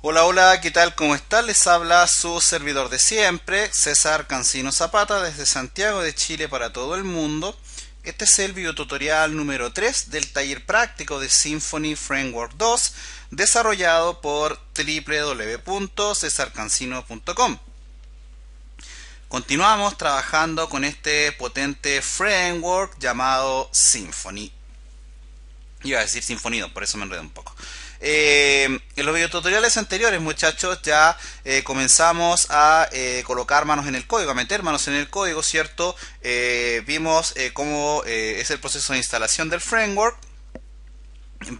Hola, hola, ¿qué tal? ¿Cómo está? Les habla su servidor de siempre, César Cancino Zapata, desde Santiago de Chile para todo el mundo. Este es el videotutorial número 3 del taller práctico de Symfony Framework 2, desarrollado por www.cesarcancino.com. Continuamos trabajando con este potente framework llamado Symfony. Iba a decir Sinfonido, por eso me enredo un poco. En los videotutoriales anteriores, muchachos, ya comenzamos a colocar manos en el código, a meter manos en el código, ¿cierto? Vimos cómo es el proceso de instalación del framework.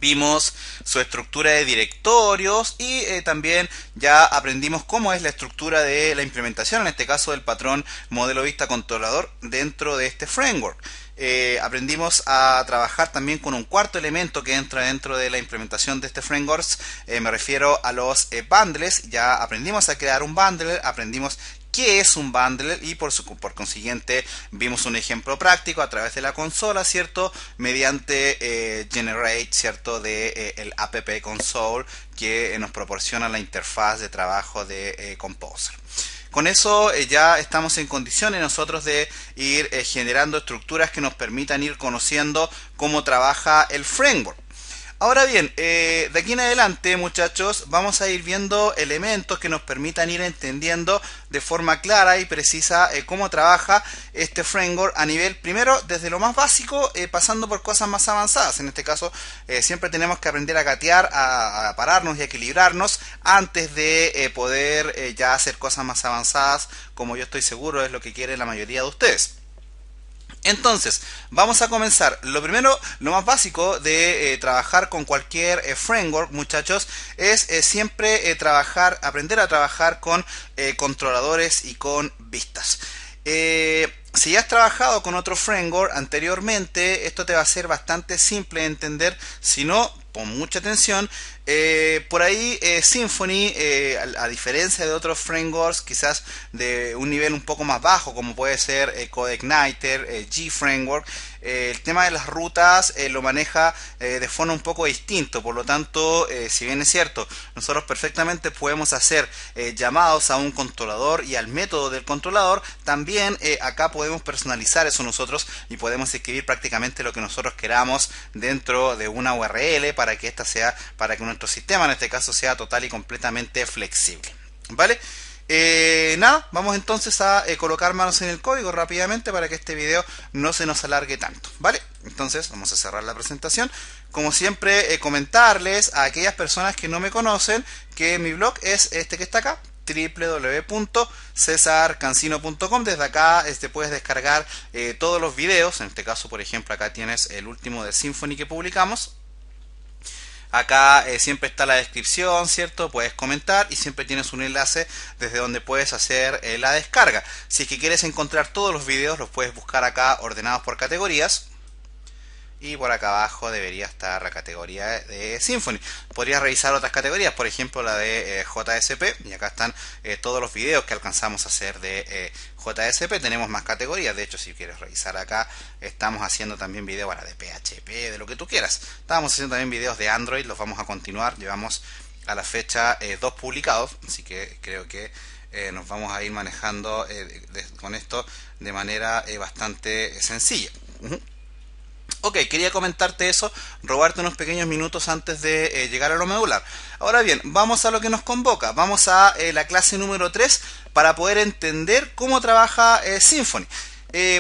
Vimos su estructura de directorios y también ya aprendimos cómo es la estructura de la implementación, en este caso del patrón modelo vista controlador dentro de este framework. Aprendimos a trabajar también con un cuarto elemento que entra dentro de la implementación de este framework. Me refiero a los bundles. Ya aprendimos a crear un bundle, aprendimos qué es un bundle y por consiguiente vimos un ejemplo práctico a través de la consola, ¿cierto? Mediante Generate, ¿cierto? De el app console que nos proporciona la interfaz de trabajo de Composer. Con eso ya estamos en condiciones nosotros de ir generando estructuras que nos permitan ir conociendo cómo trabaja el framework. Ahora bien, de aquí en adelante, muchachos, vamos a ir viendo elementos que nos permitan ir entendiendo de forma clara y precisa cómo trabaja este framework a nivel, primero, desde lo más básico, pasando por cosas más avanzadas. En este caso, siempre tenemos que aprender a gatear, a pararnos y a equilibrarnos antes de poder ya hacer cosas más avanzadas, como yo estoy seguro es lo que quiere la mayoría de ustedes. Entonces, vamos a comenzar. Lo primero, lo más básico de trabajar con cualquier framework, muchachos, es siempre aprender a trabajar con controladores y con vistas. Si ya has trabajado con otro framework anteriormente, esto te va a ser bastante simple de entender. Si no, pon mucha atención. Por ahí Symfony, a diferencia de otros frameworks, quizás de un nivel un poco más bajo, como puede ser CodeIgniter, G-Framework, el tema de las rutas lo maneja de forma un poco distinto. Por lo tanto, si bien es cierto, nosotros perfectamente podemos hacer llamados a un controlador y al método del controlador, también acá podemos personalizar eso nosotros y podemos escribir prácticamente lo que nosotros queramos dentro de una URL para que esta sea, para que nuestro sistema en este caso sea total y completamente flexible. ¿Vale? Nada, vamos entonces a colocar manos en el código rápidamente para que este video no se nos alargue tanto. ¿Vale? Entonces vamos a cerrar la presentación. Como siempre, comentarles a aquellas personas que no me conocen que mi blog es este que está acá, www.cesarcancino.com. Desde acá puedes descargar todos los videos. En este caso, por ejemplo, acá tienes el último de Symfony que publicamos. Acá siempre está la descripción, ¿cierto? Puedes comentar y siempre tienes un enlace desde donde puedes hacer la descarga. Si es que quieres encontrar todos los videos, los puedes buscar acá ordenados por categorías. Y por acá abajo debería estar la categoría de Symfony. Podrías revisar otras categorías, por ejemplo la de JSP. Y acá están todos los videos que alcanzamos a hacer de JSP. Tenemos más categorías. De hecho, si quieres revisar acá, estamos haciendo también videos de PHP, de lo que tú quieras. Estábamos haciendo también videos de Android. Los vamos a continuar. Llevamos a la fecha 2 publicados. Así que creo que nos vamos a ir manejando con esto de manera bastante sencilla. Ok, quería comentarte eso, robarte unos pequeños minutos antes de llegar a lo medular. Ahora bien, vamos a lo que nos convoca. Vamos a la clase número 3 para poder entender cómo trabaja Symfony.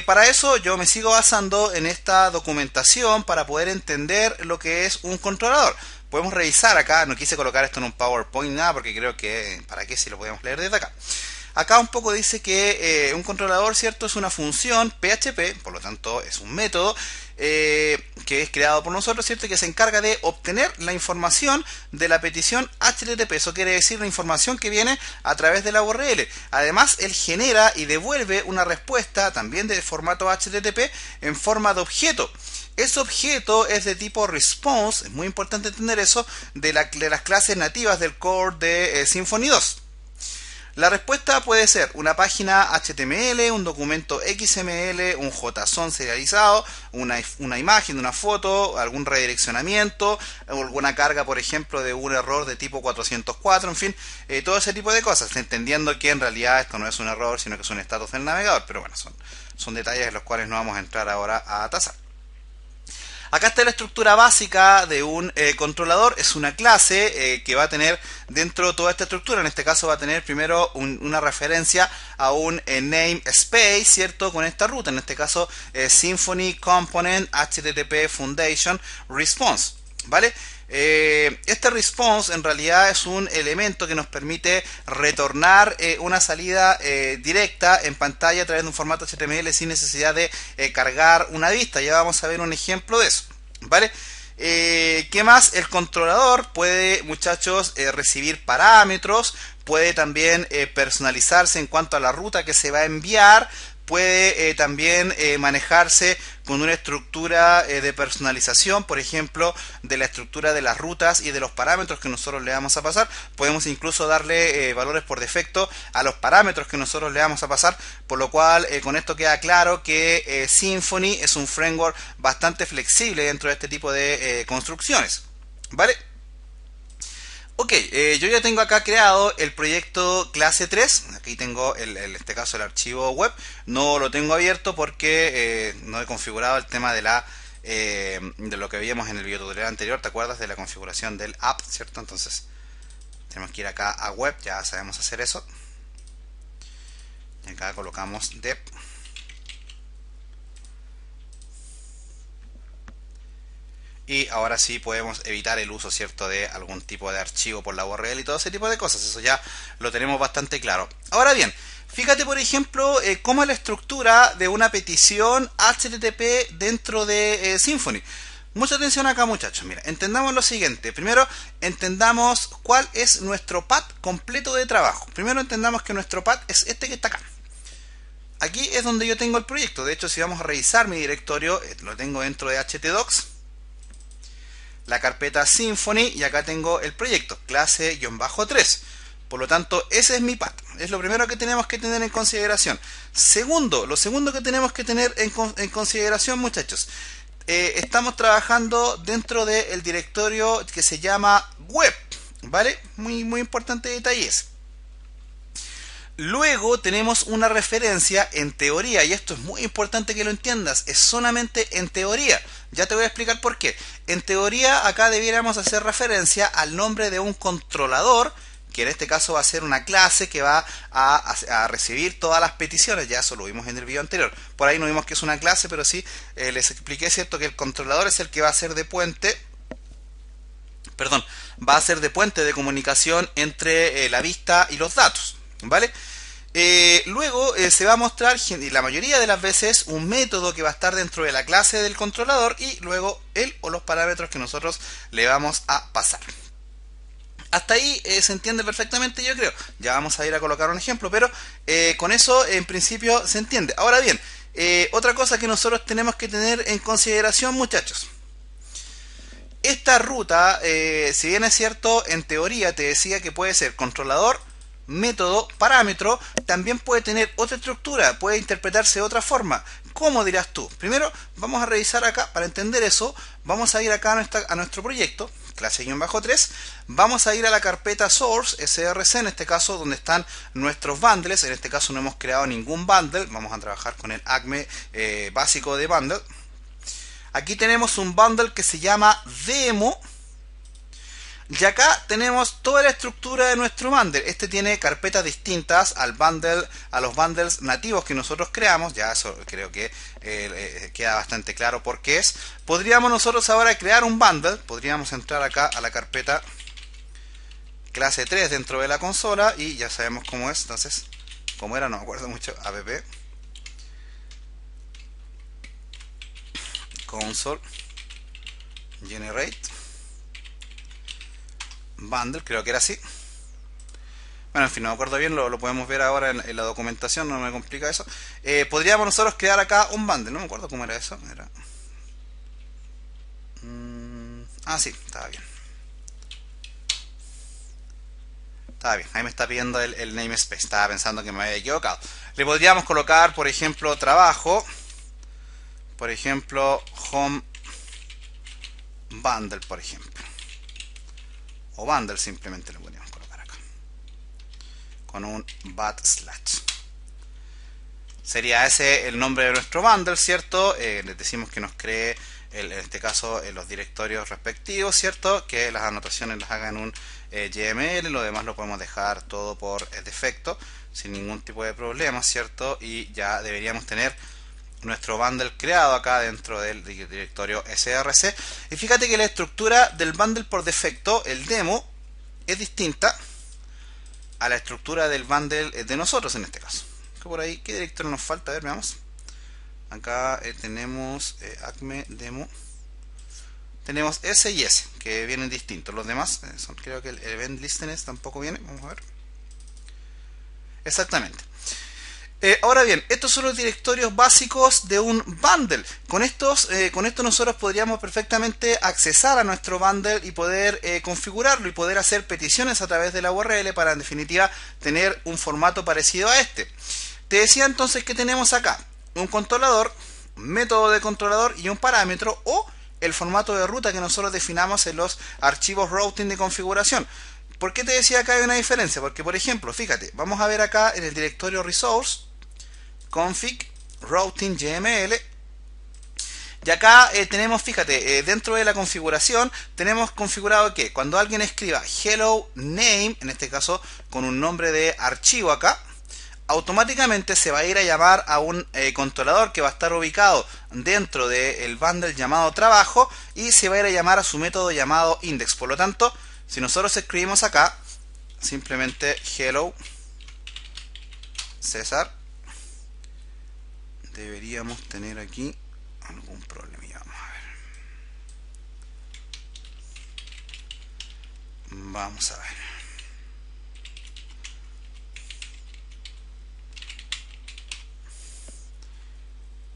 Para eso yo me sigo basando en esta documentación para poder entender lo que es un controlador. Podemos revisar acá, no quise colocar esto en un PowerPoint nada porque creo que para qué si lo podemos leer desde acá. Acá un poco dice que un controlador, ¿cierto? Es una función PHP, por lo tanto es un método que es creado por nosotros, ¿cierto? Que se encarga de obtener la información de la petición HTTP. Eso quiere decir la información que viene a través de la URL. Además, él genera y devuelve una respuesta también de formato HTTP en forma de objeto. Ese objeto es de tipo response, es muy importante entender eso, de las clases nativas del core de Symfony 2. La respuesta puede ser una página HTML, un documento XML, un JSON serializado, una imagen, una foto, algún redireccionamiento, alguna carga, por ejemplo, de un error de tipo 404, en fin, todo ese tipo de cosas, entendiendo que en realidad esto no es un error, sino que es un estatus del navegador, pero bueno, son detalles en los cuales no vamos a entrar ahora a tasar. Acá está la estructura básica de un controlador. Es una clase que va a tener dentro de toda esta estructura. En este caso va a tener primero una referencia a un namespace, ¿cierto? Con esta ruta. En este caso Symfony Component HTTP Foundation Response, ¿vale? Este response en realidad es un elemento que nos permite retornar una salida directa en pantalla a través de un formato HTML sin necesidad de cargar una vista. Ya vamos a ver un ejemplo de eso, ¿vale? ¿Qué más? El controlador puede, muchachos, recibir parámetros, puede también personalizarse en cuanto a la ruta que se va a enviar, puede también manejarse con una estructura de personalización, por ejemplo, de la estructura de las rutas y de los parámetros que nosotros le vamos a pasar. Podemos incluso darle valores por defecto a los parámetros que nosotros le vamos a pasar, por lo cual con esto queda claro que Symfony es un framework bastante flexible dentro de este tipo de construcciones, ¿vale? Ok, yo ya tengo acá creado el proyecto clase 3. Aquí tengo en este caso el archivo web. No lo tengo abierto porque no he configurado el tema de lo que veíamos en el videotutorial anterior. ¿Te acuerdas de la configuración del app, cierto? Entonces tenemos que ir acá a web, ya sabemos hacer eso. Y acá colocamos dev. Y ahora sí podemos evitar el uso, ¿cierto?, de algún tipo de archivo por la URL y todo ese tipo de cosas. Eso ya lo tenemos bastante claro. Ahora bien, fíjate por ejemplo cómo es la estructura de una petición HTTP dentro de Symfony. Mucha atención acá, muchachos. Mira, entendamos lo siguiente. Primero, entendamos cuál es nuestro path completo de trabajo. Primero entendamos que nuestro path es este que está acá. Aquí es donde yo tengo el proyecto. De hecho, si vamos a revisar mi directorio, lo tengo dentro de htdocs, la carpeta Symfony, y acá tengo el proyecto, clase-3. Por lo tanto, ese es mi path. Es lo primero que tenemos que tener en consideración. Segundo, lo segundo que tenemos que tener en consideración, muchachos, estamos trabajando dentro del directorio que se llama web, ¿vale? Muy importante detalle ese. Luego tenemos una referencia en teoría, y esto es muy importante que lo entiendas, es solamente en teoría. Ya te voy a explicar por qué. En teoría acá debiéramos hacer referencia al nombre de un controlador, que en este caso va a ser una clase que va a recibir todas las peticiones. Ya eso lo vimos en el video anterior. Por ahí no vimos que es una clase, pero sí les expliqué, ¿cierto?, que el controlador es el que va a ser de puente, va a ser de puente de comunicación entre la vista y los datos, ¿vale? Luego se va a mostrar la mayoría de las veces un método que va a estar dentro de la clase del controlador y luego él o los parámetros que nosotros le vamos a pasar. Hasta ahí se entiende perfectamente, yo creo. Ya vamos a ir a colocar un ejemplo, pero con eso en principio se entiende. Ahora bien, otra cosa que nosotros tenemos que tener en consideración, muchachos. Esta ruta, si bien es cierto, en teoría te decía que puede ser controlador, método, parámetro, también puede tener otra estructura, puede interpretarse de otra forma. ¿Cómo dirás tú? Primero vamos a revisar acá, para entender eso, vamos a ir acá a nuestro proyecto, clase-3, vamos a ir a la carpeta source, src en este caso, donde están nuestros bundles. En este caso no hemos creado ningún bundle, vamos a trabajar con el acme básico de bundle. Aquí tenemos un bundle que se llama demo. Y acá tenemos toda la estructura de nuestro bundle. Este tiene carpetas distintas al bundle, a los bundles nativos que nosotros creamos. Ya eso creo que queda bastante claro por qué es. Podríamos nosotros ahora crear un bundle. Podríamos entrar acá a la carpeta clase 3 dentro de la consola y ya sabemos cómo es. Entonces, cómo era, no me acuerdo mucho. App console generate bundle, creo que era así. Bueno, en fin, no me acuerdo bien, lo podemos ver ahora en la documentación, no me complica eso. Podríamos nosotros crear acá un bundle, no me acuerdo cómo era eso. Sí, estaba bien. Está bien, ahí me está pidiendo el namespace. Estaba pensando que me había equivocado. Le podríamos colocar, por ejemplo, trabajo. Por ejemplo, home bundle, por ejemplo. O bundle simplemente lo podríamos colocar acá. Con un /. Sería ese el nombre de nuestro bundle, ¿cierto? Les decimos que nos cree, en este caso, los directorios respectivos, ¿cierto? Que las anotaciones las hagan en un YML, lo demás lo podemos dejar todo por defecto, sin ningún tipo de problema, ¿cierto? Y ya deberíamos tener nuestro bundle creado acá dentro del directorio src. Y fíjate que la estructura del bundle por defecto, el demo, es distinta a la estructura del bundle de nosotros en este caso. Por ahí, ¿qué directorio nos falta? A ver, veamos. Acá tenemos acme demo. Tenemos S y S, que vienen distintos. Los demás, creo que el event listeners tampoco viene. Vamos a ver. Exactamente. Ahora bien, estos son los directorios básicos de un bundle. Con esto nosotros podríamos perfectamente accesar a nuestro bundle y poder configurarlo y poder hacer peticiones a través de la URL para en definitiva tener un formato parecido a este. Te decía entonces que tenemos acá un controlador, un método de controlador y un parámetro o el formato de ruta que nosotros definamos en los archivos routing de configuración. ¿Por qué te decía que hay una diferencia? Porque por ejemplo, fíjate, vamos a ver acá en el directorio resource config routing yml y acá tenemos, fíjate, dentro de la configuración tenemos configurado que cuando alguien escriba hello name, en este caso con un nombre de archivo acá, automáticamente se va a ir a llamar a un controlador que va a estar ubicado dentro del bundle llamado trabajo y se va a ir a llamar a su método llamado index. Por lo tanto, si nosotros escribimos acá simplemente hello César, deberíamos tener aquí algún problema. Vamos a ver. Vamos a ver.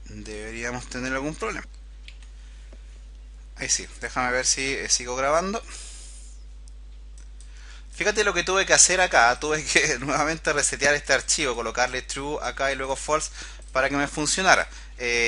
Deberíamos tener algún problema. Ahí sí, déjame ver si sigo grabando. Fíjate lo que tuve que hacer acá. Tuve que nuevamente resetear este archivo, colocarle true acá y luego false para que me funcionara.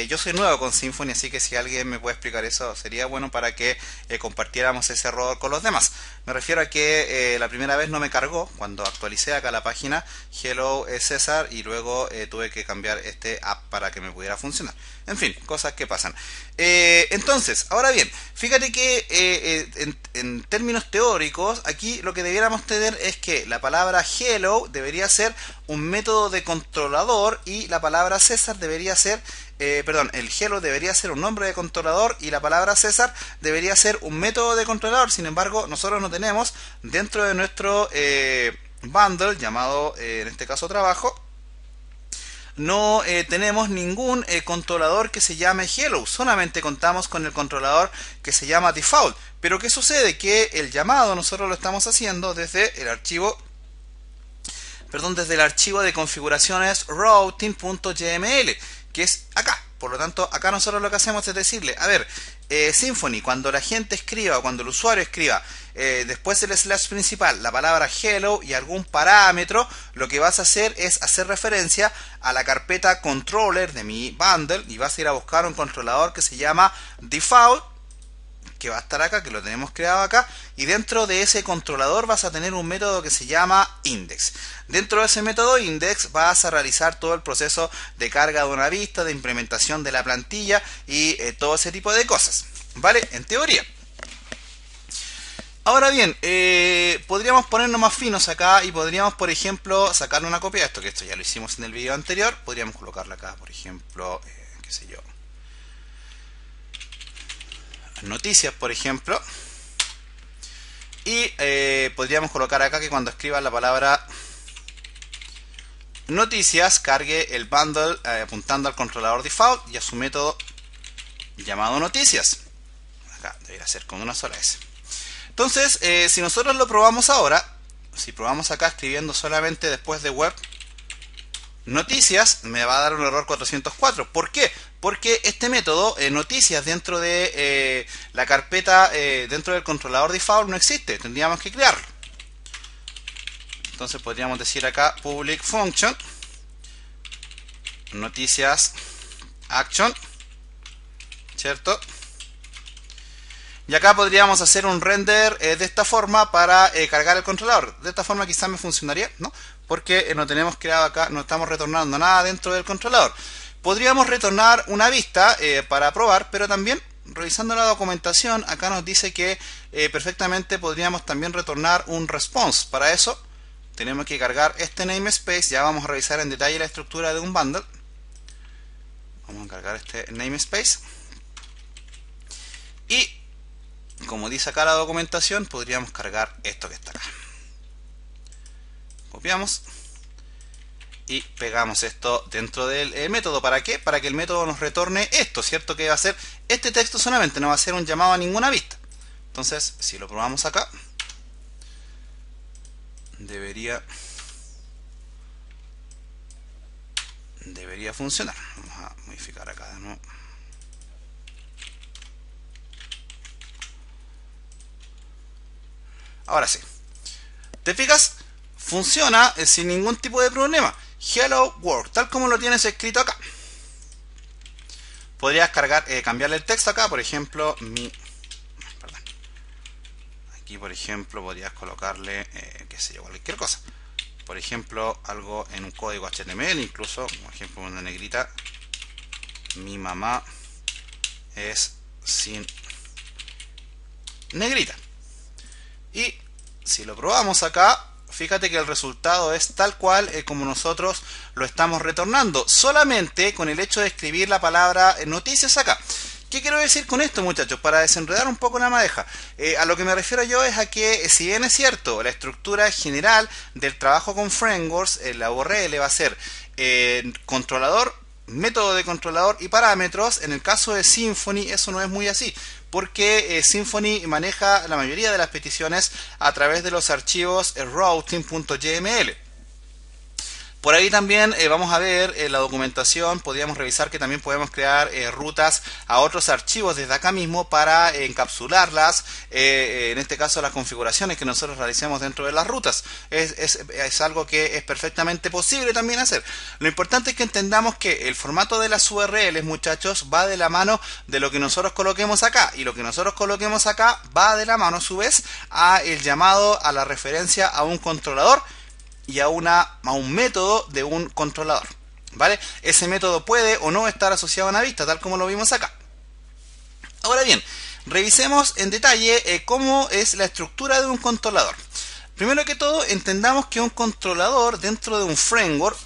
Yo soy nuevo con Symfony, así que si alguien me puede explicar eso sería bueno para que compartiéramos ese error con los demás. Me refiero a que la primera vez no me cargó cuando actualicé acá la página hello César y luego tuve que cambiar este app para que me pudiera funcionar. En fin, cosas que pasan. Entonces, ahora bien, fíjate que en términos teóricos, aquí lo que debiéramos tener es que la palabra hello debería ser un método de controlador y la palabra César debería ser, el hello debería ser un nombre de controlador y la palabra César debería ser un método de controlador. Sin embargo, nosotros no tenemos dentro de nuestro bundle llamado, en este caso trabajo, no tenemos ningún controlador que se llame hello, solamente contamos con el controlador que se llama default. Pero ¿qué sucede? Que el llamado nosotros lo estamos haciendo desde el archivo de configuraciones routing.yml, que es acá. Por lo tanto, acá nosotros lo que hacemos es decirle, a ver, Symfony, cuando la gente escriba, cuando el usuario escriba después del slash principal la palabra hello y algún parámetro, lo que vas a hacer es hacer referencia a la carpeta controller de mi bundle y vas a ir a buscar un controlador que se llama default, que va a estar acá, que lo tenemos creado acá, y dentro de ese controlador vas a tener un método que se llama index. Dentro de ese método index vas a realizar todo el proceso de carga de una vista, de implementación de la plantilla y todo ese tipo de cosas, ¿vale? En teoría. Ahora bien, podríamos ponernos más finos acá y podríamos, por ejemplo, sacarle una copia de esto, que esto ya lo hicimos en el video anterior. Podríamos colocarla acá, por ejemplo, qué sé yo, noticias, por ejemplo, y podríamos colocar acá que cuando escriba la palabra noticias cargue el bundle apuntando al controlador default y a su método llamado noticias. Acá debería ser con una sola S. Entonces, si nosotros lo probamos ahora, si probamos acá escribiendo solamente después de web noticias, me va a dar un error 404. ¿Por qué? Porque este método, noticias, dentro de la carpeta, dentro del controlador default no existe. Tendríamos que crearlo. Entonces podríamos decir acá public function noticias action, ¿cierto? Y acá podríamos hacer un render de esta forma para cargar el controlador. De esta forma quizás me funcionaría, ¿no? Porque no tenemos creado acá, no estamos retornando nada dentro del controlador. Podríamos retornar una vista para probar, pero también revisando la documentación acá nos dice que perfectamente podríamos también retornar un response. Para eso tenemos que cargar este namespace. Ya vamos a revisar en detalle la estructura de un bundle. Vamos a cargar este namespace. Y como dice acá la documentación, podríamos cargar esto que está acá. Copiamos y pegamos esto dentro del método. ¿Para qué? Para que el método nos retorne esto, ¿cierto? Que va a ser este texto solamente, no va a ser un llamado a ninguna vista. Entonces, si lo probamos acá, debería funcionar. Vamos a modificar acá de nuevo. Ahora sí. ¿Te fijas? Funciona sin ningún tipo de problema. Hello World, tal como lo tienes escrito acá. Podrías cambiarle el texto acá, por ejemplo, aquí por ejemplo podrías colocarle, qué sé yo, cualquier cosa. Por ejemplo, algo en un código HTML, incluso, por ejemplo, una negrita. Mi mamá es sin negrita. Y si lo probamos acá, fíjate que el resultado es tal cual como nosotros lo estamos retornando, solamente con el hecho de escribir la palabra noticias acá. ¿Qué quiero decir con esto, muchachos? Para desenredar un poco la madeja. A lo que me refiero yo es a que, si bien es cierto, la estructura general del trabajo con frameworks, la URL va a ser controlador, método de controlador y parámetros. En el caso de Symfony eso no es muy así, porque Symfony maneja la mayoría de las peticiones a través de los archivos routing.yml. Por ahí también vamos a ver la documentación, podríamos revisar que también podemos crear rutas a otros archivos desde acá mismo para encapsularlas, en este caso las configuraciones que nosotros realicemos dentro de las rutas. Es algo que es perfectamente posible también hacer. Lo importante es que entendamos que el formato de las URLs, muchachos, va de la mano de lo que nosotros coloquemos acá, y lo que nosotros coloquemos acá va de la mano a su vez a el llamado a la referencia a un controlador y a un método de un controlador, ¿vale? Ese método puede o no estar asociado a una vista, tal como lo vimos acá. Ahora bien, revisemos en detalle cómo es la estructura de un controlador. Primero que todo, entendamos que un controlador dentro de un framework,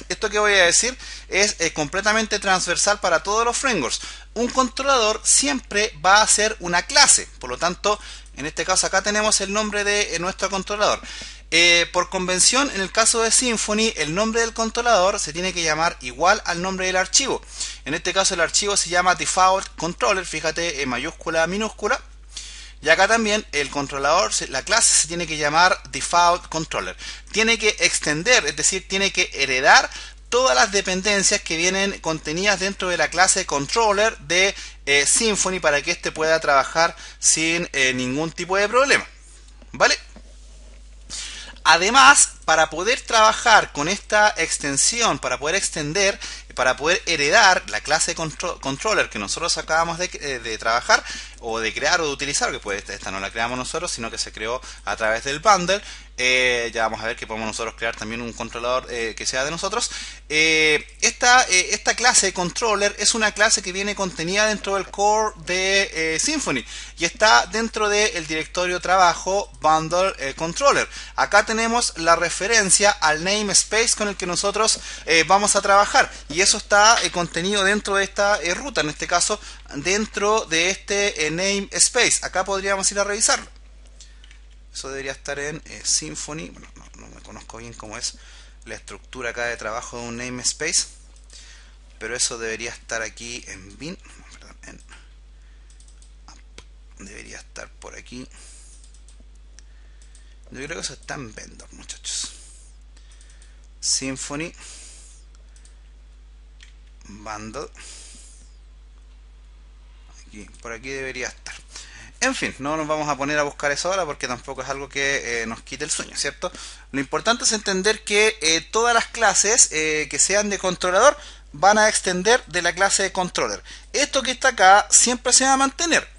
esto que voy a decir es completamente transversal para todos los frameworks. Un controlador siempre va a ser una clase, por lo tanto, en este caso acá tenemos el nombre de nuestro controlador. Por convención, en el caso de Symfony, el nombre del controlador se tiene que llamar igual al nombre del archivo. En este caso el archivo se llama default controller, fíjate, en mayúscula, minúscula. Y acá también el controlador, la clase se tiene que llamar default controller. Tiene que extender, es decir, tiene que heredar todas las dependencias que vienen contenidas dentro de la clase controller de Symfony para que éste pueda trabajar sin ningún tipo de problema, ¿vale? Además, para poder trabajar con esta extensión, para poder extender, para poder heredar la clase controller que nosotros acabamos de trabajar o de crear o de utilizar, que pues esta no la creamos nosotros, sino que se creó a través del bundle. Ya vamos a ver que podemos nosotros crear también un controlador que sea de nosotros. Esta clase controller es una clase que viene contenida dentro del core de Symfony y está dentro del directorio trabajo bundle controller. Acá tenemos la referencia al namespace con el que nosotros vamos a trabajar, y eso está contenido dentro de esta ruta, en este caso dentro de este namespace. Acá podríamos ir a revisarlo. Eso debería estar en Symfony. Bueno, no me conozco bien cómo es la estructura acá de trabajo de un namespace, pero eso debería estar aquí en bin. Perdón, debería estar por aquí. Yo creo que eso está en vendor, muchachos. Symfony bundle. Por aquí debería estar. En fin, no nos vamos a poner a buscar eso ahora porque tampoco es algo que nos quite el sueño, ¿cierto? Lo importante es entender que todas las clases que sean de controlador van a extender de la clase de controller. Esto que está acá siempre se va a mantener.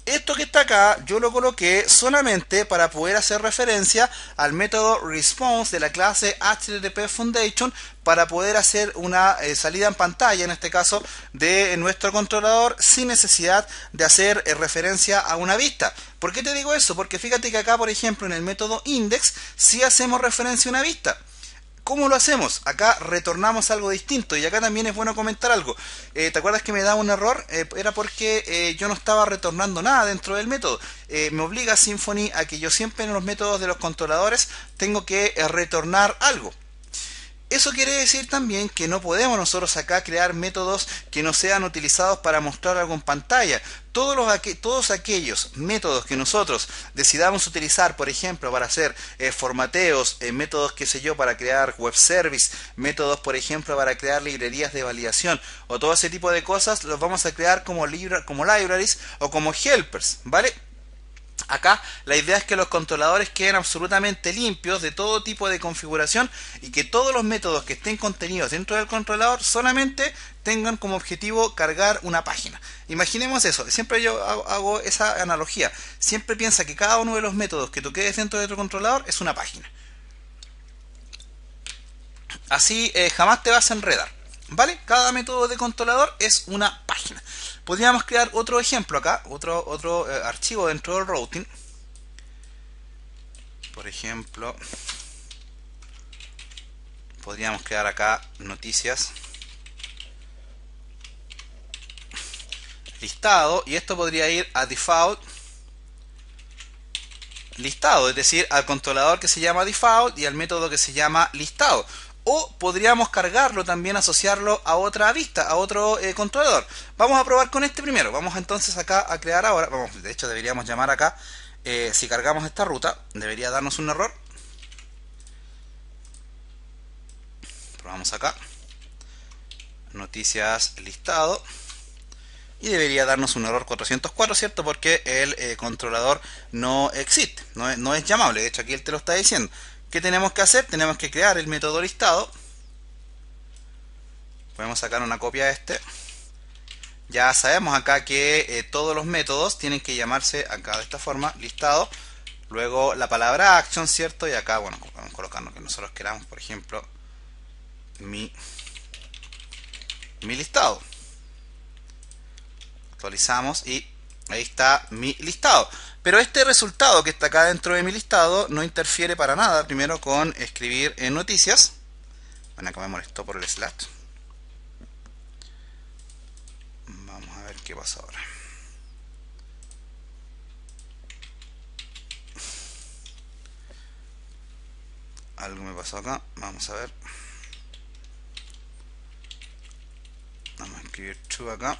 Esto que está acá yo lo coloqué solamente para poder hacer referencia al método response de la clase HTTP Foundation para poder hacer una salida en pantalla, en este caso, de nuestro controlador sin necesidad de hacer referencia a una vista. ¿Por qué te digo eso? Porque fíjate que acá, por ejemplo, en el método index sí hacemos referencia a una vista. ¿Cómo lo hacemos? Acá retornamos algo distinto y acá también es bueno comentar algo. ¿Te acuerdas que me daba un error? Era porque yo no estaba retornando nada dentro del método. Me obliga Symfony a que yo siempre en los métodos de los controladores tengo que retornar algo. Eso quiere decir también que no podemos nosotros acá crear métodos que no sean utilizados para mostrar algo en pantalla. Todos aquellos métodos que nosotros decidamos utilizar, por ejemplo, para hacer formateos, métodos, qué sé yo, para crear web service, métodos, por ejemplo, para crear librerías de validación o todo ese tipo de cosas, los vamos a crear como libraries o como helpers, ¿vale? Acá la idea es que los controladores queden absolutamente limpios de todo tipo de configuración y que todos los métodos que estén contenidos dentro del controlador solamente tengan como objetivo cargar una página. Imaginemos eso, siempre yo hago esa analogía. Siempre piensa que cada uno de los métodos que tú quedes dentro de tu controlador es una página. Así jamás te vas a enredar, ¿vale? Cada método de controlador es una página. Podríamos crear otro ejemplo acá, otro archivo dentro del routing. Por ejemplo, podríamos crear acá noticias, listado, y esto podría ir a default listado, es decir, al controlador que se llama default y al método que se llama listado. O podríamos cargarlo también, asociarlo a otra vista, a otro controlador. Vamos a probar con este primero. Vamos entonces acá a crear ahora. De hecho deberíamos llamar acá. Si cargamos esta ruta, debería darnos un error. Probamos acá. Noticias listado. Y debería darnos un error 404, ¿cierto? Porque el controlador no existe. No es llamable. De hecho aquí él te lo está diciendo. ¿Qué tenemos que hacer? Tenemos que crear el método listado. Podemos sacar una copia de este. Ya sabemos acá que todos los métodos tienen que llamarse acá de esta forma, listado. Luego la palabra action, ¿cierto? Y acá, bueno, podemos colocar lo que nosotros queramos. Por ejemplo, mi listado. Actualizamos y ahí está mi listado. Pero este resultado que está acá dentro de mi listado no interfiere para nada, primero, con escribir en noticias. Bueno, acá me molestó por el slash. Vamos a ver qué pasa ahora. Algo me pasó acá. Vamos a ver. Vamos a escribir true acá.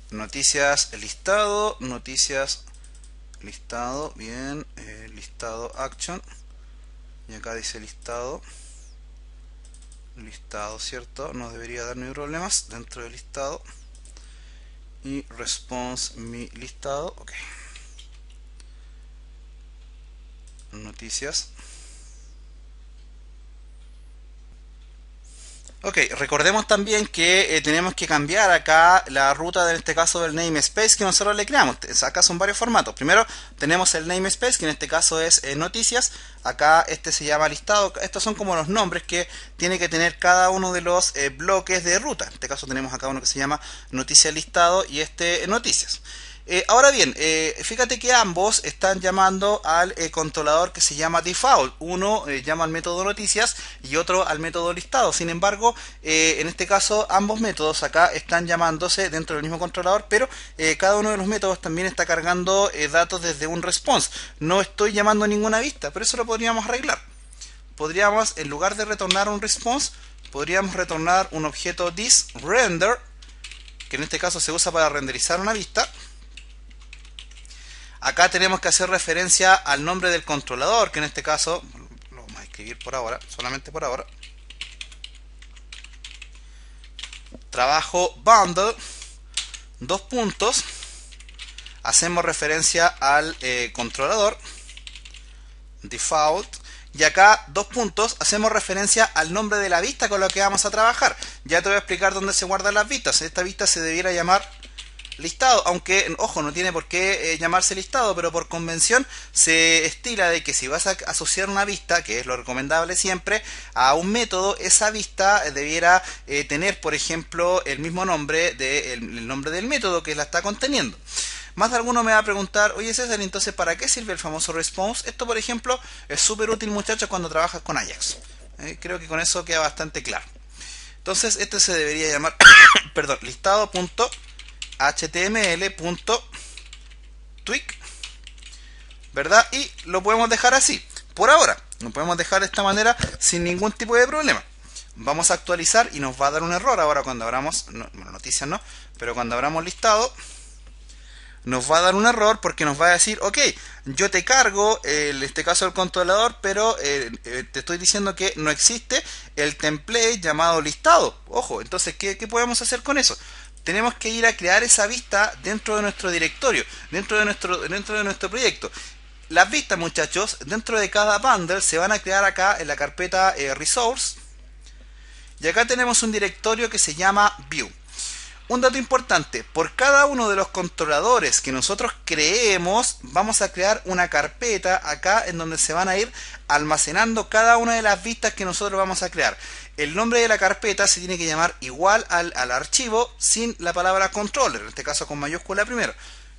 Noticias listado. Noticias listado. Bien. Listado action. Y acá dice listado. Listado, ¿cierto? No debería dar ni problemas dentro del listado. Y response mi listado. Ok. Noticias. Ok, recordemos también que tenemos que cambiar acá la ruta, en este caso del namespace que nosotros le creamos. Acá son varios formatos. Primero tenemos el namespace, que en este caso es noticias. Acá este se llama listado. Estos son como los nombres que tiene que tener cada uno de los bloques de ruta. En este caso tenemos acá uno que se llama noticias listado y este noticias. Ahora bien, fíjate que ambos están llamando al controlador que se llama default. Uno llama al método noticias y otro al método listado. Sin embargo, en este caso ambos métodos acá están llamándose dentro del mismo controlador, pero cada uno de los métodos también está cargando datos desde un response. No estoy llamando ninguna vista, pero eso lo podríamos arreglar. Podríamos, en lugar de retornar un response, podríamos retornar un objeto thisRender, que en este caso se usa para renderizar una vista. Acá tenemos que hacer referencia al nombre del controlador, que en este caso lo vamos a escribir por ahora, solamente por ahora. Trabajo bundle, dos puntos. hacemos referencia al controlador default, y acá dos puntos, hacemos referencia al nombre de la vista con la que vamos a trabajar. Ya te voy a explicar dónde se guardan las vistas. Esta vista se debiera llamar listado, aunque, ojo, no tiene por qué llamarse listado, pero por convención se estila de que si vas a asociar una vista, que es lo recomendable siempre, a un método, esa vista debiera tener, por ejemplo, el mismo nombre el nombre del método que la está conteniendo. Más de alguno me va a preguntar, oye César, entonces ¿para qué sirve el famoso response? Esto, por ejemplo, es súper útil, muchachos, cuando trabajas con Ajax. Creo que con eso queda bastante claro. Entonces, este se debería llamar, perdón, listado.html.tweak, ¿verdad? Y lo podemos dejar así, por ahora. Lo podemos dejar de esta manera sin ningún tipo de problema. Vamos a actualizar y nos va a dar un error ahora cuando abramos, bueno, noticias no, pero cuando abramos listado, nos va a dar un error porque nos va a decir, ok, yo te cargo, en este caso el controlador, pero te estoy diciendo que no existe el template llamado listado. Ojo, entonces, ¿qué podemos hacer con eso? Tenemos que ir a crear esa vista dentro de nuestro directorio, dentro de nuestro proyecto. Las vistas, muchachos, dentro de cada bundle se van a crear acá en la carpeta resource, y acá tenemos un directorio que se llama view. Un dato importante, por cada uno de los controladores que nosotros creemos, vamos a crear una carpeta acá en donde se van a ir almacenando cada una de las vistas que nosotros vamos a crear. El nombre de la carpeta se tiene que llamar igual al archivo sin la palabra controller, en este caso con mayúscula primero.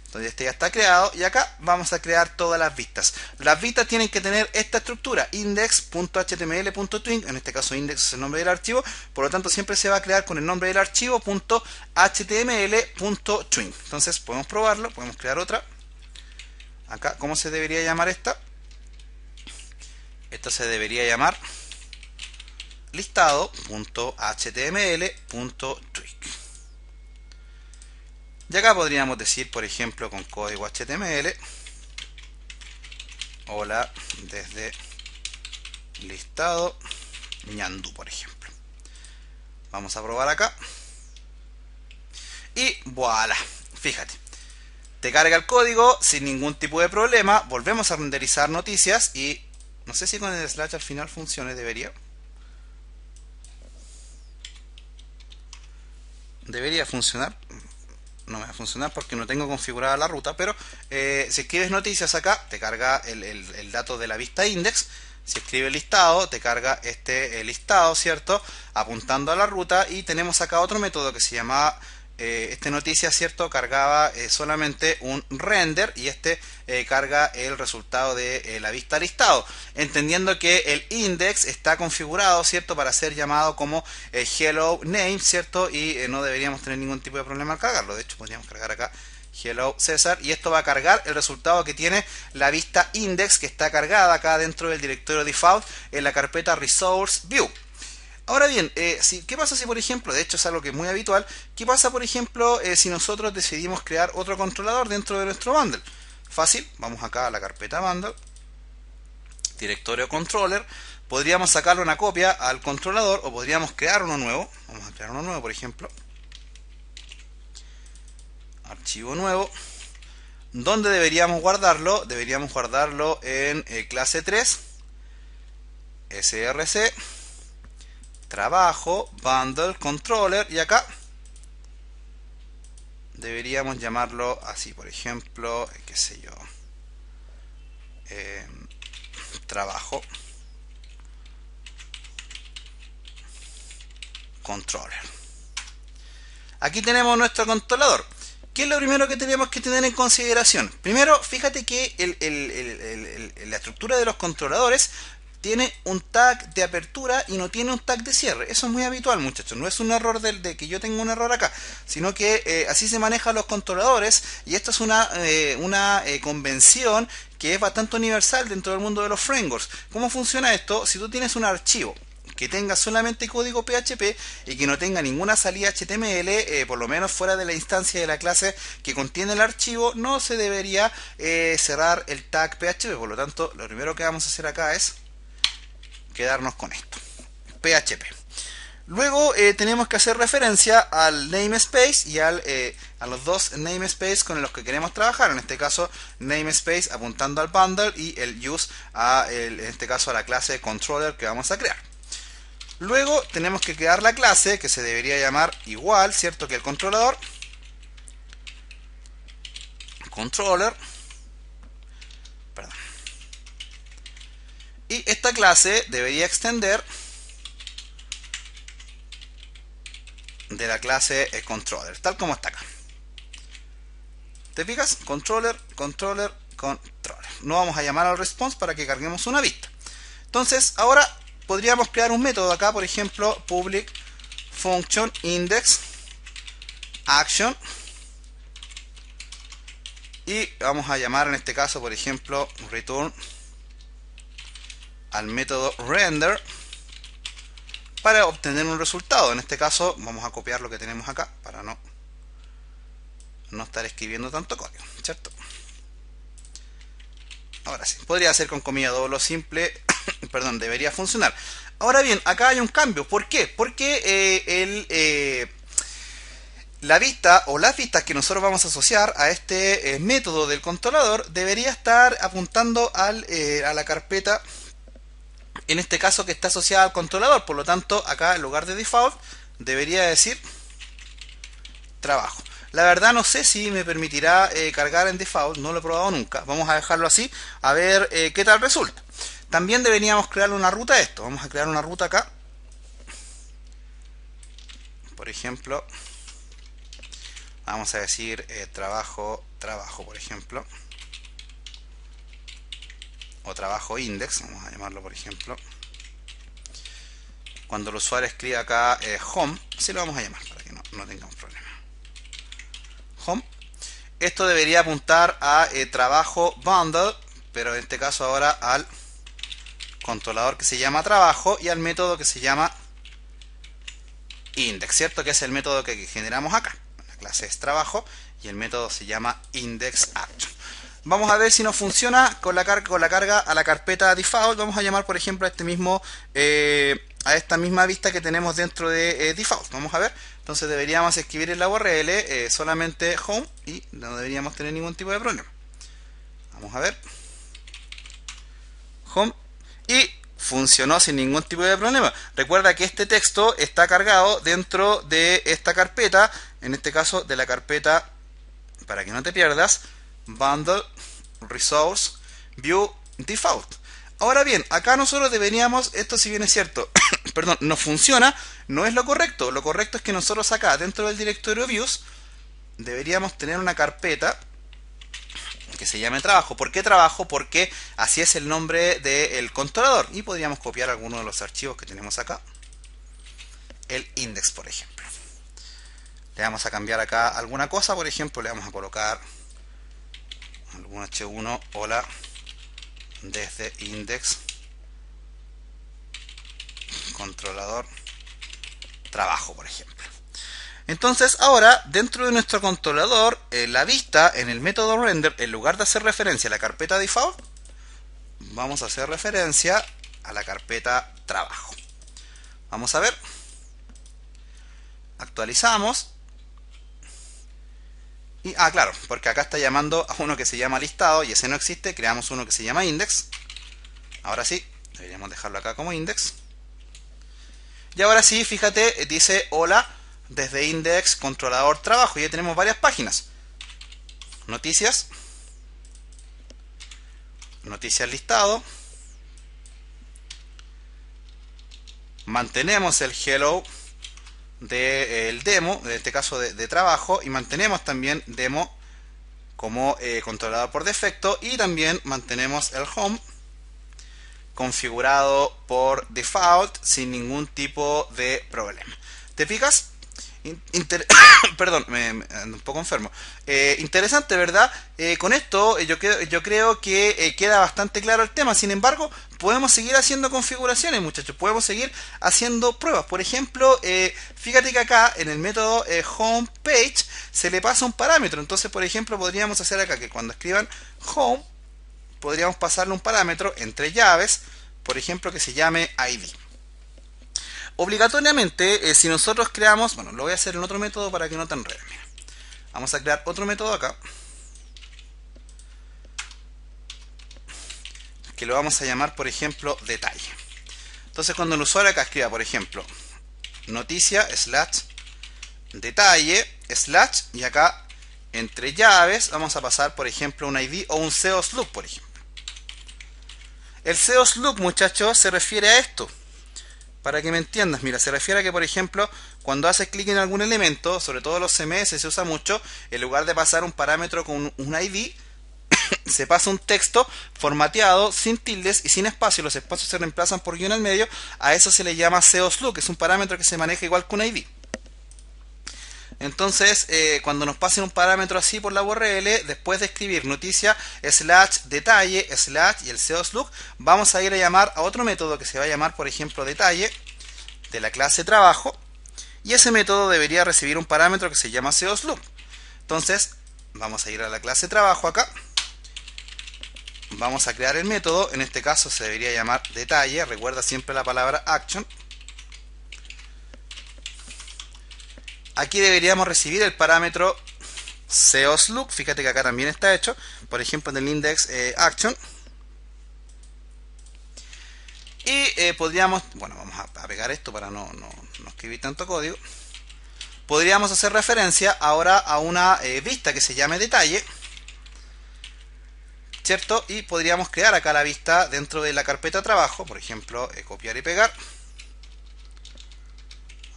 Entonces este ya está creado y acá vamos a crear todas las vistas. Las vistas tienen que tener esta estructura, index.html.twink, en este caso index es el nombre del archivo, por lo tanto siempre se va a crear con el nombre del archivo .html.twink. Entonces podemos probarlo, podemos crear otra. Acá, ¿cómo se debería llamar esta? Esta se debería llamar listado.html.tweak. Y acá podríamos decir, por ejemplo, con código HTML, hola desde listado ñandú, por ejemplo. Vamos a probar acá. Y voilà, fíjate. Te carga el código sin ningún tipo de problema. Volvemos a renderizar noticias y no sé si con el slash al final funcione, debería. Debería funcionar. No me va a funcionar porque no tengo configurada la ruta, pero si escribes noticias acá, te carga el dato de la vista index. Si escribes listado, te carga este listado, ¿cierto? Apuntando a la ruta, y tenemos acá otro método que se llamaba noticia, ¿cierto? Cargaba solamente un render y carga el resultado de la vista listado, entendiendo que el index está configurado, ¿cierto? Para ser llamado como hello name, ¿cierto? Y no deberíamos tener ningún tipo de problema al cargarlo. De hecho, podríamos cargar acá hello César y esto va a cargar el resultado que tiene la vista index, que está cargada acá dentro del directorio default en la carpeta resource view. Ahora bien, ¿qué pasa si, por ejemplo, de hecho es algo que es muy habitual, qué pasa, por ejemplo, si nosotros decidimos crear otro controlador dentro de nuestro bundle? Fácil, vamos acá a la carpeta bundle, directorio controller, podríamos sacarle una copia al controlador o podríamos crear uno nuevo. Vamos a crear uno nuevo, por ejemplo. Archivo nuevo. ¿Dónde deberíamos guardarlo? Deberíamos guardarlo en clase 3, src, trabajo, bundle, controller, y acá deberíamos llamarlo así, por ejemplo, qué sé yo, trabajo, controller. Aquí tenemos nuestro controlador. ¿Qué es lo primero que tenemos que tener en consideración? Primero, fíjate que la estructura de los controladores tiene un tag de apertura y no tiene un tag de cierre. Eso es muy habitual, muchachos. No es un error de que yo tenga un error acá, sino que así se manejan los controladores, y esto es una convención que es bastante universal dentro del mundo de los frameworks. ¿Cómo funciona esto? Si tú tienes un archivo que tenga solamente código PHP y que no tenga ninguna salida HTML, por lo menos fuera de la instancia de la clase que contiene el archivo, no se debería cerrar el tag PHP. Por lo tanto, lo primero que vamos a hacer acá es quedarnos con esto, PHP. Luego tenemos que hacer referencia al namespace y a los dos namespace con los que queremos trabajar. En este caso, namespace apuntando al bundle y el use en este caso a la clase controller que vamos a crear. Luego tenemos que crear la clase que se debería llamar igual, ¿cierto?, que el controlador. Controller. Perdón. Y esta clase debería extender de la clase controller, tal como está acá. ¿Te fijas? Controller, controller, controller. No vamos a llamar al response para que carguemos una vista. Entonces, ahora podríamos crear un método acá, por ejemplo, public function index action. Y vamos a llamar en este caso, por ejemplo, return al método render para obtener un resultado. En este caso vamos a copiar lo que tenemos acá para no estar escribiendo tanto código, ¿cierto? Ahora sí, podría ser con comilla doble simple, perdón, debería funcionar. Ahora bien, acá hay un cambio. ¿Por qué? Porque la vista o las vistas que nosotros vamos a asociar a este método del controlador debería estar apuntando a la carpeta, en este caso que está asociada al controlador. Por lo tanto, acá en lugar de default debería decir trabajo. La verdad no sé si me permitirá cargar en default, no lo he probado nunca. Vamos a dejarlo así, a ver qué tal resulta. También deberíamos crear una ruta a esto. Vamos a crear una ruta acá. Por ejemplo, vamos a decir trabajo, por ejemplo. O trabajo index, vamos a llamarlo por ejemplo. Cuando el usuario escriba acá home, así lo vamos a llamar para que no tengamos problema. Home. Esto debería apuntar a trabajo bundle, pero en este caso ahora al controlador que se llama trabajo y al método que se llama index, ¿cierto? Que es el método que generamos acá. La clase es trabajo y el método se llama index action. Vamos a ver si nos funciona con la carga a la carpeta default. Vamos a llamar, por ejemplo, a esta misma vista que tenemos dentro de default. Vamos a ver. Entonces deberíamos escribir en la URL solamente home y no deberíamos tener ningún tipo de problema. Vamos a ver. Home. Y funcionó sin ningún tipo de problema. Recuerda que este texto está cargado dentro de esta carpeta. En este caso de la carpeta, para que no te pierdas, bundle resource view default. Ahora bien, acá nosotros deberíamos, esto si bien es cierto, perdón, no funciona, no es lo correcto. Lo correcto es que nosotros acá dentro del directorio views deberíamos tener una carpeta que se llame trabajo. ¿Por qué trabajo? Porque así es el nombre del controlador y podríamos copiar alguno de los archivos que tenemos acá. El index, por ejemplo. Le vamos a cambiar acá alguna cosa, por ejemplo, le vamos a colocar algún h1, hola, desde index, controlador, trabajo, por ejemplo. Entonces ahora, dentro de nuestro controlador, la vista en el método render, en lugar de hacer referencia a la carpeta default, vamos a hacer referencia a la carpeta trabajo. Vamos a ver. Actualizamos. Y, claro, porque acá está llamando a uno que se llama listado y ese no existe. Creamos uno que se llama index. Ahora sí, deberíamos dejarlo acá como index. Y ahora sí, fíjate, dice hola desde index, controlador, trabajo. Y ya tenemos varias páginas. Noticias. Noticias listado. Mantenemos el hello del demo, en este caso de trabajo, y mantenemos también demo como controlador por defecto, y también mantenemos el home configurado por default sin ningún tipo de problema. ¿Te fijas? Perdón, me ando un poco enfermo. Interesante, ¿verdad? Con esto yo creo que queda bastante claro el tema. Sin embargo, podemos seguir haciendo configuraciones, muchachos. Podemos seguir haciendo pruebas. Por ejemplo, fíjate que acá en el método homepage se le pasa un parámetro. Entonces, por ejemplo, podríamos hacer acá que cuando escriban home, podríamos pasarle un parámetro entre llaves, por ejemplo, que se llame ID. Obligatoriamente, si nosotros creamos, bueno, lo voy a hacer en otro método para que no te enredes. Mira, vamos a crear otro método acá, que lo vamos a llamar, por ejemplo, detalle. Entonces, cuando el usuario acá escriba, por ejemplo, noticia slash detalle slash, y acá entre llaves vamos a pasar, por ejemplo, un ID o un seosloop, por ejemplo. El seosloop, muchachos, se refiere a esto. Para que me entiendas, mira, se refiere a que, por ejemplo, cuando haces clic en algún elemento, sobre todo los CMS se usa mucho, en lugar de pasar un parámetro con un ID, se pasa un texto formateado, sin tildes y sin espacio. Los espacios se reemplazan por guión al medio. A eso se le llama seosloop, que es un parámetro que se maneja igual que un ID. Entonces, cuando nos pasen un parámetro así por la URL, después de escribir noticia slash detalle slash y el seosloop, vamos a ir a llamar a otro método que se va a llamar, por ejemplo, detalle de la clase trabajo, y ese método debería recibir un parámetro que se llama seosloop. Entonces, vamos a ir a la clase trabajo acá, vamos a crear el método, en este caso se debería llamar detalle, recuerda siempre la palabra action. Aquí deberíamos recibir el parámetro seosloop, fíjate que acá también está hecho, por ejemplo en el index action. Y podríamos, bueno, vamos a pegar esto para no escribir tanto código. Podríamos hacer referencia ahora a una vista que se llame detalle, ¿cierto? Y podríamos crear acá la vista dentro de la carpeta trabajo, por ejemplo, copiar y pegar.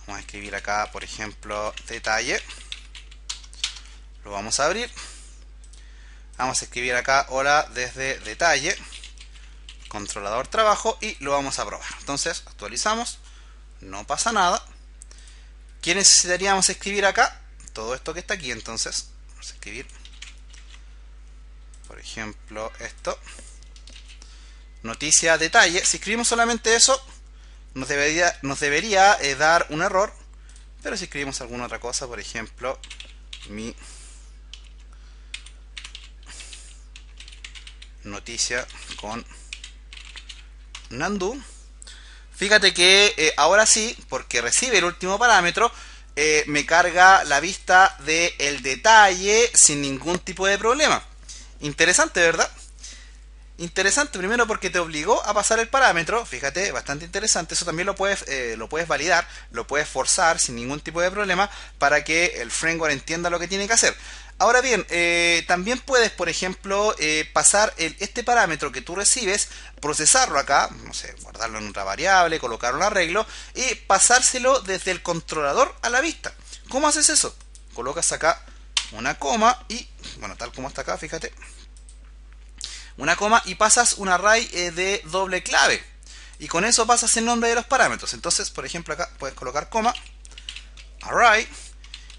Vamos a escribir acá, por ejemplo, detalle. Lo vamos a abrir. Vamos a escribir acá hola desde detalle, controlador trabajo, y lo vamos a probar. Entonces, actualizamos. No pasa nada. ¿Qué necesitaríamos escribir acá? Todo esto que está aquí. Entonces, vamos a escribir, por ejemplo, esto. Noticia detalle. Si escribimos solamente eso, nos debería dar un error, pero si escribimos alguna otra cosa, por ejemplo, mi noticia con Nandu, fíjate que ahora sí, porque recibe el último parámetro, me carga la vista del detalle sin ningún tipo de problema. Interesante, ¿verdad? Interesante, primero porque te obligó a pasar el parámetro, fíjate, bastante interesante. Eso también lo puedes validar, lo puedes forzar sin ningún tipo de problema para que el framework entienda lo que tiene que hacer. Ahora bien, también puedes, por ejemplo, pasar este parámetro que tú recibes, procesarlo acá, no sé, guardarlo en otra variable, colocar un arreglo y pasárselo desde el controlador a la vista. ¿Cómo haces eso? Colocas acá una coma y, bueno, tal como está acá, fíjate, una coma y pasas un array de doble clave, y con eso pasas el nombre de los parámetros. Entonces, por ejemplo, acá puedes colocar coma, array,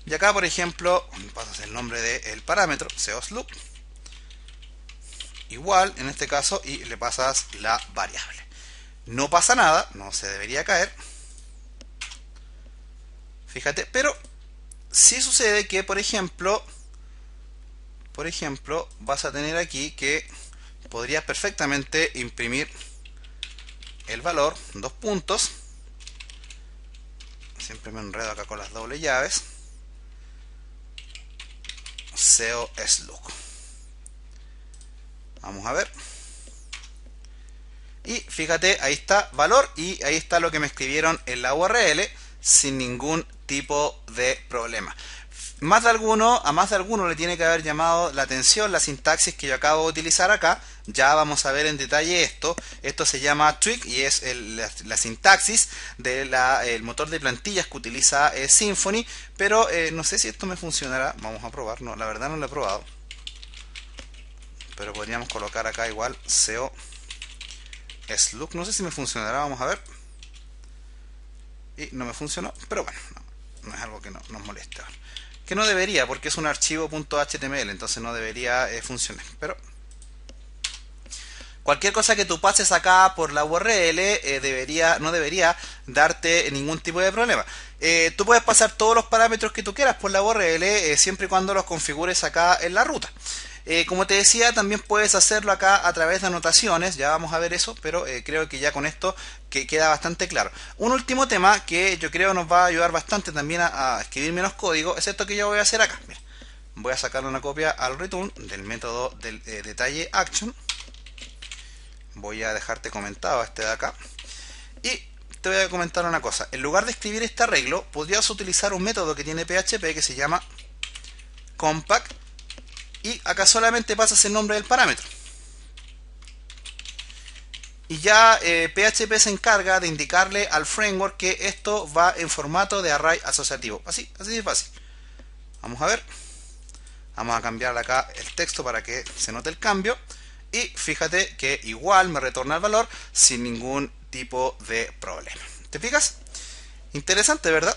y acá, por ejemplo, pasas el nombre del parámetro, seosloop, igual en este caso, y le pasas la variable. No pasa nada, no se debería caer, fíjate, pero sí sucede que, por ejemplo, vas a tener aquí que podrías perfectamente imprimir el valor, dos puntos, siempre me enredo acá con las doble llaves, seosloop. Vamos a ver. Y fíjate, ahí está valor y ahí está lo que me escribieron en la URL sin ningún tipo de problema. A más de alguno le tiene que haber llamado la atención la sintaxis que yo acabo de utilizar acá. Ya vamos a ver en detalle esto. Esto se llama Twig y es la sintaxis del motor de plantillas que utiliza Symfony. Pero no sé si esto me funcionará. Vamos a probar. No, la verdad no lo he probado. Pero podríamos colocar acá igual seosloop. No sé si me funcionará. Vamos a ver. Y no me funcionó. Pero bueno, no es algo que nos moleste. Que no debería, porque es un archivo .html, entonces no debería funcionar. Pero cualquier cosa que tú pases acá por la URL no debería darte ningún tipo de problema. Tú puedes pasar todos los parámetros que tú quieras por la URL siempre y cuando los configures acá en la ruta. Como te decía, también puedes hacerlo acá a través de anotaciones, ya vamos a ver eso, pero creo que ya con esto que queda bastante claro. Un último tema que yo creo nos va a ayudar bastante también a escribir menos código, es esto que yo voy a hacer acá. Mira, voy a sacar una copia al return del método del detalle action. Voy a dejarte comentado este de acá. Y te voy a comentar una cosa. En lugar de escribir este arreglo, podrías utilizar un método que tiene PHP que se llama compact. Y acá solamente pasas el nombre del parámetro. Y ya PHP se encarga de indicarle al framework que esto va en formato de array asociativo. Así de fácil. Vamos a ver. Vamos a cambiar acá el texto para que se note el cambio. Y fíjate que igual me retorna el valor sin ningún tipo de problema. ¿Te fijas? Interesante, ¿verdad?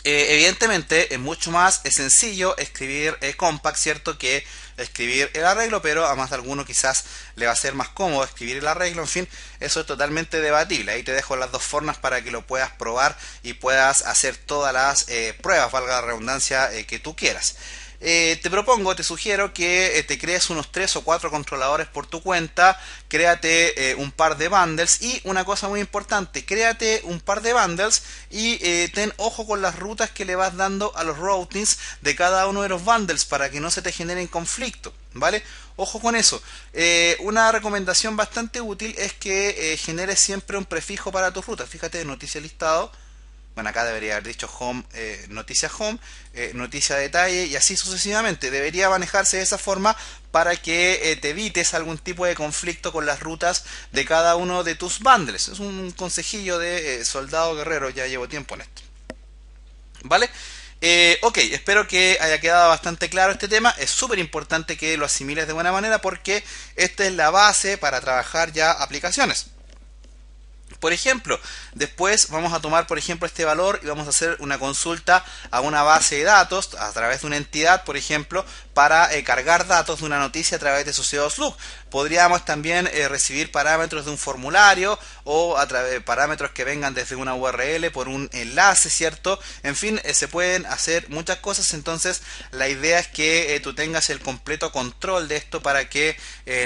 Evidentemente es mucho más sencillo escribir compact, ¿cierto? Que escribir el arreglo, pero a más de alguno quizás le va a ser más cómodo escribir el arreglo. En fin, eso es totalmente debatible. Ahí te dejo las dos formas para que lo puedas probar y puedas hacer todas las pruebas, valga la redundancia, que tú quieras. Te sugiero que te crees unos 3 o 4 controladores por tu cuenta, créate un par de bundles y una cosa muy importante, créate un par de bundles y ten ojo con las rutas que le vas dando a los routings de cada uno de los bundles para que no se te generen conflicto, ¿vale? Ojo con eso. Una recomendación bastante útil es que generes siempre un prefijo para tus rutas. Fíjate, noticia listado. Bueno, acá debería haber dicho home, noticia home, noticia detalle y así sucesivamente. Debería manejarse de esa forma para que te evites algún tipo de conflicto con las rutas de cada uno de tus bundles. Es un consejillo de soldado guerrero, ya llevo tiempo en esto. ¿Vale? Ok, espero que haya quedado bastante claro este tema. Es súper importante que lo asimiles de buena manera porque esta es la base para trabajar ya aplicaciones. Por ejemplo, después vamos a tomar, por ejemplo, este valor y vamos a hacer una consulta a una base de datos a través de una entidad, por ejemplo, para cargar datos de una noticia a través de su SEO-Slug. Podríamos también recibir parámetros de un formulario o parámetros que vengan desde una URL por un enlace, ¿cierto? En fin, se pueden hacer muchas cosas, entonces la idea es que tú tengas el completo control de esto para que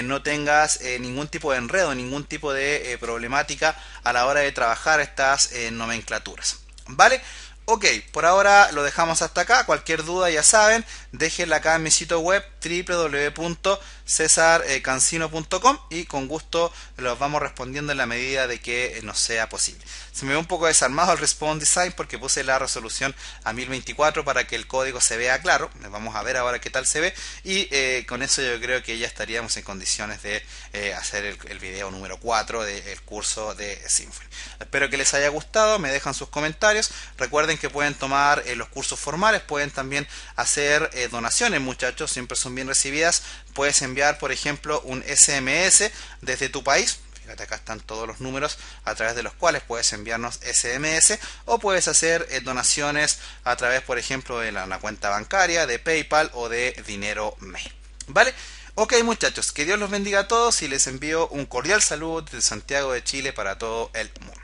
no tengas ningún tipo de enredo, ningún tipo de problemática a la hora de trabajar estas nomenclaturas. ¿Vale? Ok, por ahora lo dejamos hasta acá. Cualquier duda ya saben, déjenla acá en mi sitio web www.cesarcancino.com y con gusto los vamos respondiendo en la medida de que nos sea posible. Se me ve un poco desarmado el Response Design porque puse la resolución a 1024 para que el código se vea claro. Vamos a ver ahora qué tal se ve y con eso yo creo que ya estaríamos en condiciones de hacer el video número 4 del curso de Symfony. Espero que les haya gustado, me dejan sus comentarios. Recuerden que pueden tomar los cursos formales, pueden también hacer donaciones, muchachos, siempre son bien recibidas. Puedes enviar, por ejemplo, un SMS desde tu país. Fíjate, acá están todos los números a través de los cuales puedes enviarnos SMS o puedes hacer donaciones a través, por ejemplo, de la cuenta bancaria, de PayPal o de Dinero Mail. ¿Vale? Ok, muchachos, que Dios los bendiga a todos y les envío un cordial saludo desde Santiago de Chile para todo el mundo.